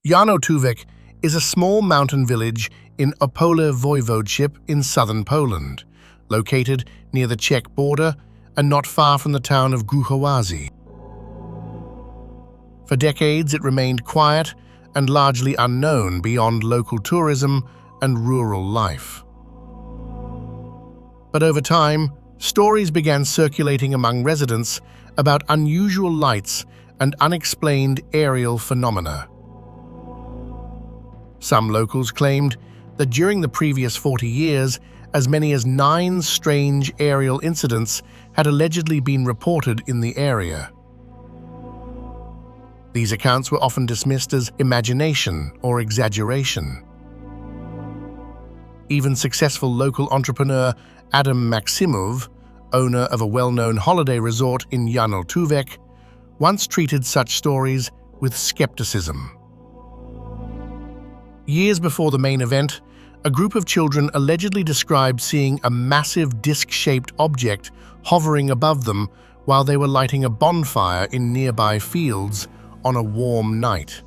Jarnołtówek is a small mountain village in Opole Voivodeship in southern Poland, located near the Czech border and not far from the town of Głuchowazy. For decades, it remained quiet and largely unknown beyond local tourism and rural life. But over time, stories began circulating among residents about unusual lights and unexplained aerial phenomena. Some locals claimed that during the previous 40 years, as many as 9 strange aerial incidents had allegedly been reported in the area. These accounts were often dismissed as imagination or exaggeration. Even successful local entrepreneur Adam Maksimov, owner of a well-known holiday resort in Jarnołtówek, once treated such stories with skepticism. Years before the main event, a group of children allegedly described seeing a massive disc-shaped object hovering above them while they were lighting a bonfire in nearby fields on a warm night.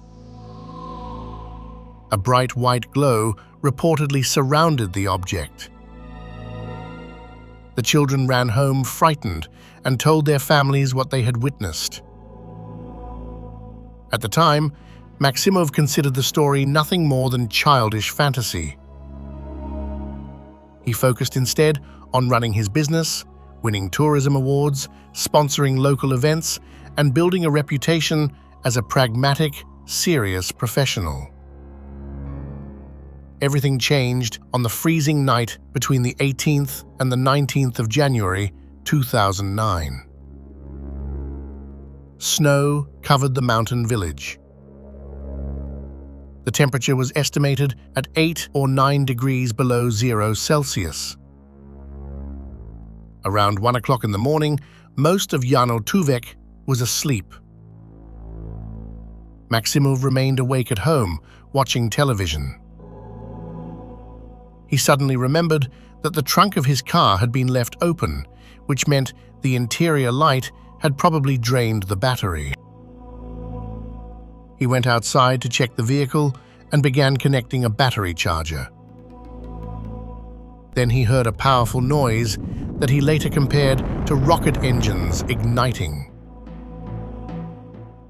A bright white glow reportedly surrounded the object. The children ran home frightened and told their families what they had witnessed. At the time, Maksimov considered the story nothing more than childish fantasy. He focused instead on running his business, winning tourism awards, sponsoring local events, and building a reputation as a pragmatic, serious professional. Everything changed on the freezing night between the 18th and the 19th of January 2009. Snow covered the mountain village. The temperature was estimated at 8 or 9 degrees below 0 Celsius. Around 1 o'clock in the morning, most of Jarnołtówek was asleep. Maksimov remained awake at home, watching television. He suddenly remembered that the trunk of his car had been left open, which meant the interior light had probably drained the battery. He went outside to check the vehicle and began connecting a battery charger. Then he heard a powerful noise that he later compared to rocket engines igniting.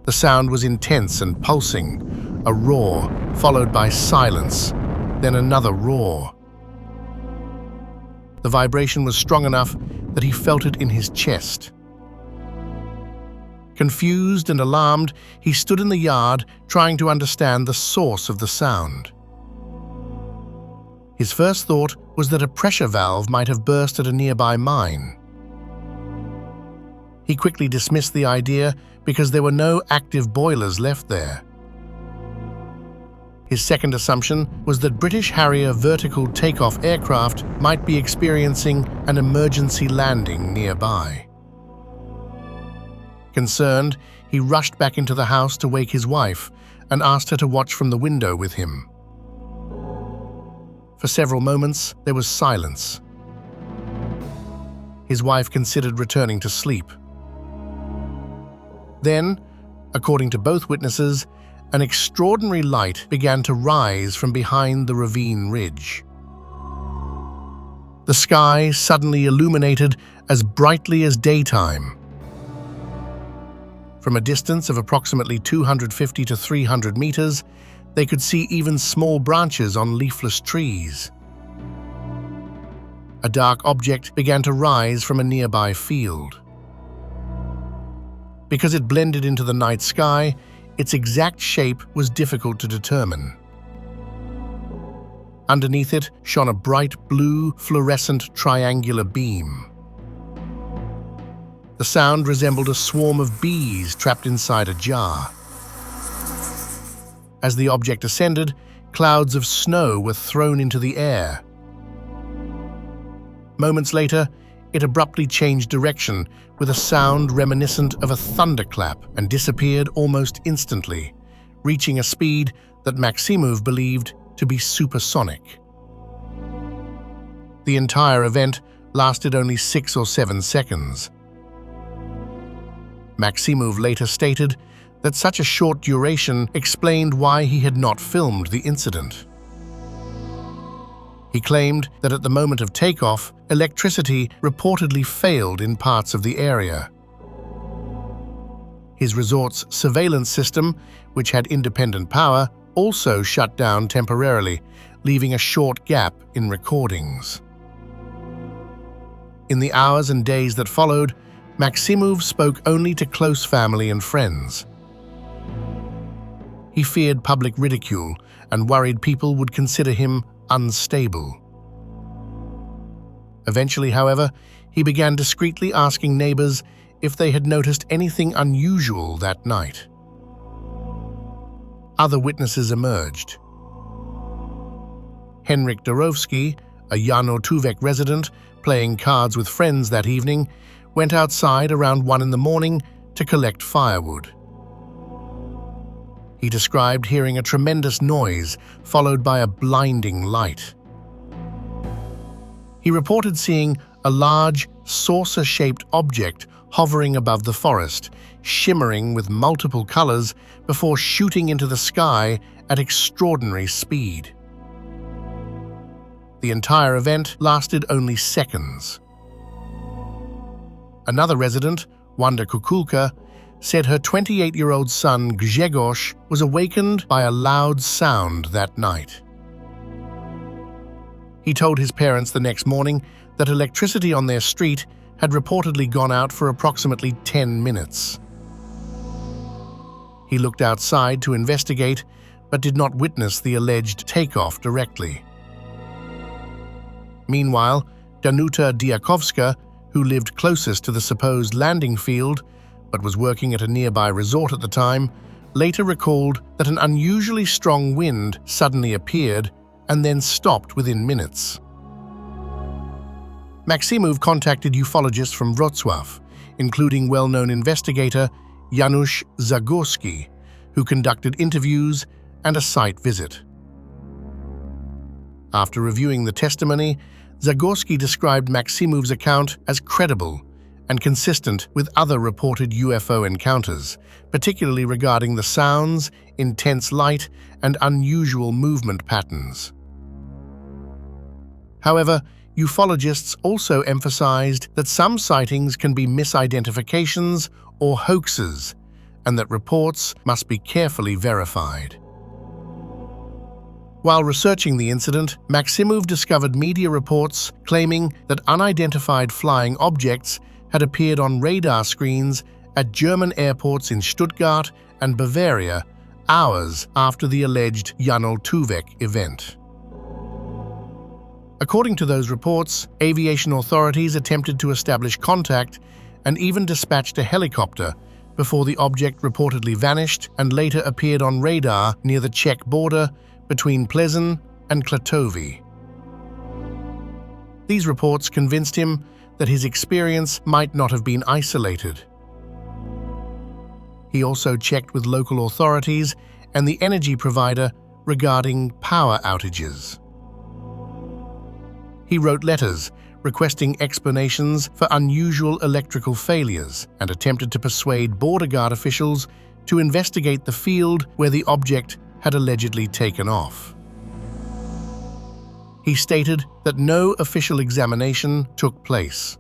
The sound was intense and pulsing, a roar followed by silence, then another roar. The vibration was strong enough that he felt it in his chest. Confused and alarmed, he stood in the yard trying to understand the source of the sound. His first thought was that a pressure valve might have burst at a nearby mine. He quickly dismissed the idea because there were no active boilers left there. His second assumption was that British Harrier vertical takeoff aircraft might be experiencing an emergency landing nearby. Concerned, he rushed back into the house to wake his wife and asked her to watch from the window with him. For several moments, there was silence. His wife considered returning to sleep. Then, according to both witnesses, an extraordinary light began to rise from behind the ravine ridge. The sky suddenly illuminated as brightly as daytime. From a distance of approximately 250 to 300 meters, they could see even small branches on leafless trees. A dark object began to rise from a nearby field. Because it blended into the night sky, its exact shape was difficult to determine. Underneath it shone a bright blue, fluorescent triangular beam. The sound resembled a swarm of bees trapped inside a jar. As the object ascended, clouds of snow were thrown into the air. Moments later, it abruptly changed direction with a sound reminiscent of a thunderclap and disappeared almost instantly, reaching a speed that Maksimov believed to be supersonic. The entire event lasted only 6 or 7 seconds. Maksimov later stated that such a short duration explained why he had not filmed the incident. He claimed that at the moment of takeoff, electricity reportedly failed in parts of the area. His resort's surveillance system, which had independent power, also shut down temporarily, leaving a short gap in recordings. In the hours and days that followed, Maximov spoke only to close family and friends. He feared public ridicule and worried people would consider him unstable. Eventually, however, he began discreetly asking neighbors if they had noticed anything unusual that night. Other witnesses emerged. Henryk Dorowski, a Jarnołtówek resident playing cards with friends that evening, went outside around 1 a.m. to collect firewood. He described hearing a tremendous noise followed by a blinding light. He reported seeing a large, saucer-shaped object hovering above the forest, shimmering with multiple colors before shooting into the sky at extraordinary speed. The entire event lasted only seconds. Another resident, Wanda Kukulka, said her 28-year-old son Grzegorz was awakened by a loud sound that night. He told his parents the next morning that electricity on their street had reportedly gone out for approximately 10 minutes. He looked outside to investigate, but did not witness the alleged takeoff directly. Meanwhile, Danuta Diakowska, who lived closest to the supposed landing field, but was working at a nearby resort at the time, later recalled that an unusually strong wind suddenly appeared and then stopped within minutes. Maximov contacted ufologists from Wrocław, including well-known investigator Janusz Zagorski, who conducted interviews and a site visit. After reviewing the testimony, Zagorski described Maximov's account as credible and consistent with other reported UFO encounters, particularly regarding the sounds, intense light, and unusual movement patterns. However, ufologists also emphasized that some sightings can be misidentifications or hoaxes, and that reports must be carefully verified. While researching the incident, Maximov discovered media reports claiming that unidentified flying objects had appeared on radar screens at German airports in Stuttgart and Bavaria hours after the alleged Jarnołtówek event. According to those reports, aviation authorities attempted to establish contact and even dispatched a helicopter before the object reportedly vanished and later appeared on radar near the Czech border between Plzeň and Klatovy. These reports convinced him that his experience might not have been isolated. He also checked with local authorities and the energy provider regarding power outages. He wrote letters requesting explanations for unusual electrical failures and attempted to persuade border guard officials to investigate the field where the object had allegedly taken off. He stated that no official examination took place.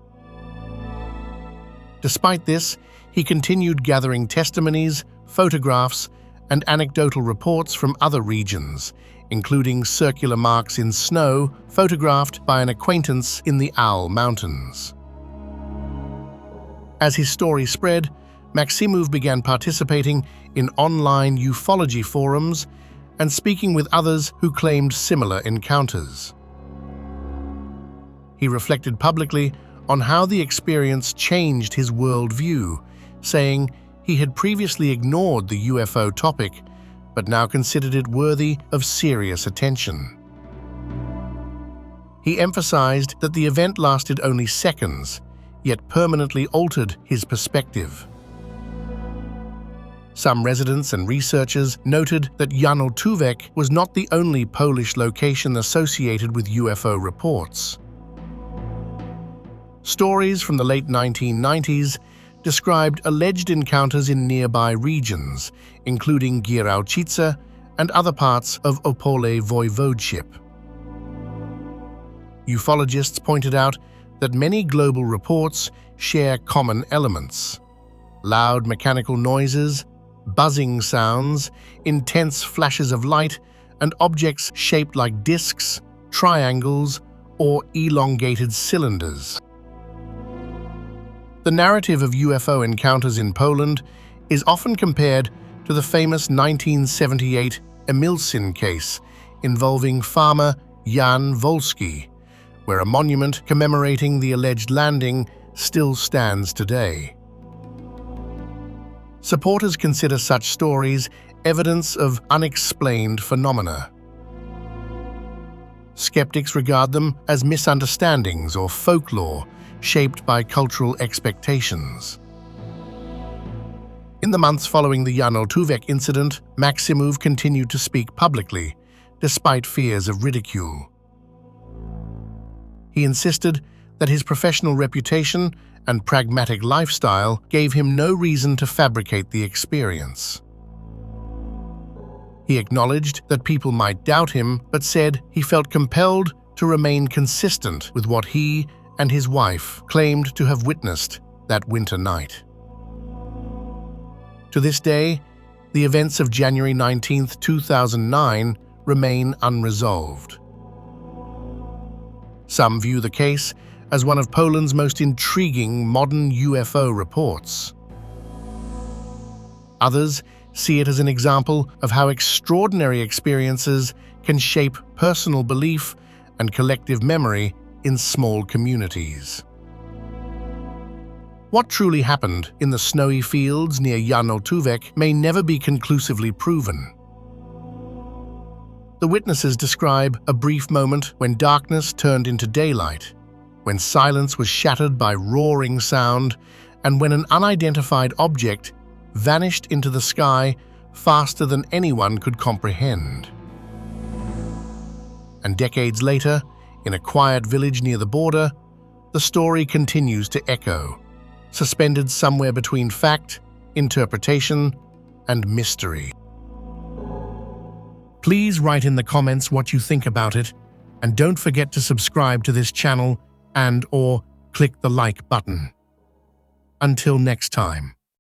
Despite this, he continued gathering testimonies, photographs, and anecdotal reports from other regions, including circular marks in snow photographed by an acquaintance in the Owl Mountains. As his story spread, Maximov began participating in online ufology forums and speaking with others who claimed similar encounters. He reflected publicly on how the experience changed his worldview, saying he had previously ignored the UFO topic, but now considered it worthy of serious attention. He emphasized that the event lasted only seconds, yet permanently altered his perspective. Some residents and researchers noted that Jarnołtówek was not the only Polish location associated with UFO reports. Stories from the late 1990s described alleged encounters in nearby regions, including Jarnołtówek and other parts of Opole voivodeship. Ufologists pointed out that many global reports share common elements: loud mechanical noises, buzzing sounds, intense flashes of light, and objects shaped like discs, triangles, or elongated cylinders. The narrative of UFO encounters in Poland is often compared to the famous 1978 Emilcin case involving farmer Jan Wolski, where a monument commemorating the alleged landing still stands today. Supporters consider such stories evidence of unexplained phenomena. Skeptics regard them as misunderstandings or folklore shaped by cultural expectations. In the months following the Jarnołtówek incident, Maximov continued to speak publicly, despite fears of ridicule. He insisted that his professional reputation and pragmatic lifestyle gave him no reason to fabricate the experience. He acknowledged that people might doubt him, but said he felt compelled to remain consistent with what he and his wife claimed to have witnessed that winter night. To this day, the events of January 19, 2009 remain unresolved. Some view the case as one of Poland's most intriguing modern UFO reports. Others see it as an example of how extraordinary experiences can shape personal belief and collective memory in small communities. What truly happened in the snowy fields near Jarnołtówek may never be conclusively proven. The witnesses describe a brief moment when darkness turned into daylight, when silence was shattered by roaring sound, and when an unidentified object vanished into the sky faster than anyone could comprehend. And decades later, in a quiet village near the border, the story continues to echo, suspended somewhere between fact, interpretation, and mystery. Please write in the comments what you think about it, and don't forget to subscribe to this channel and/or click the like button. Until next time.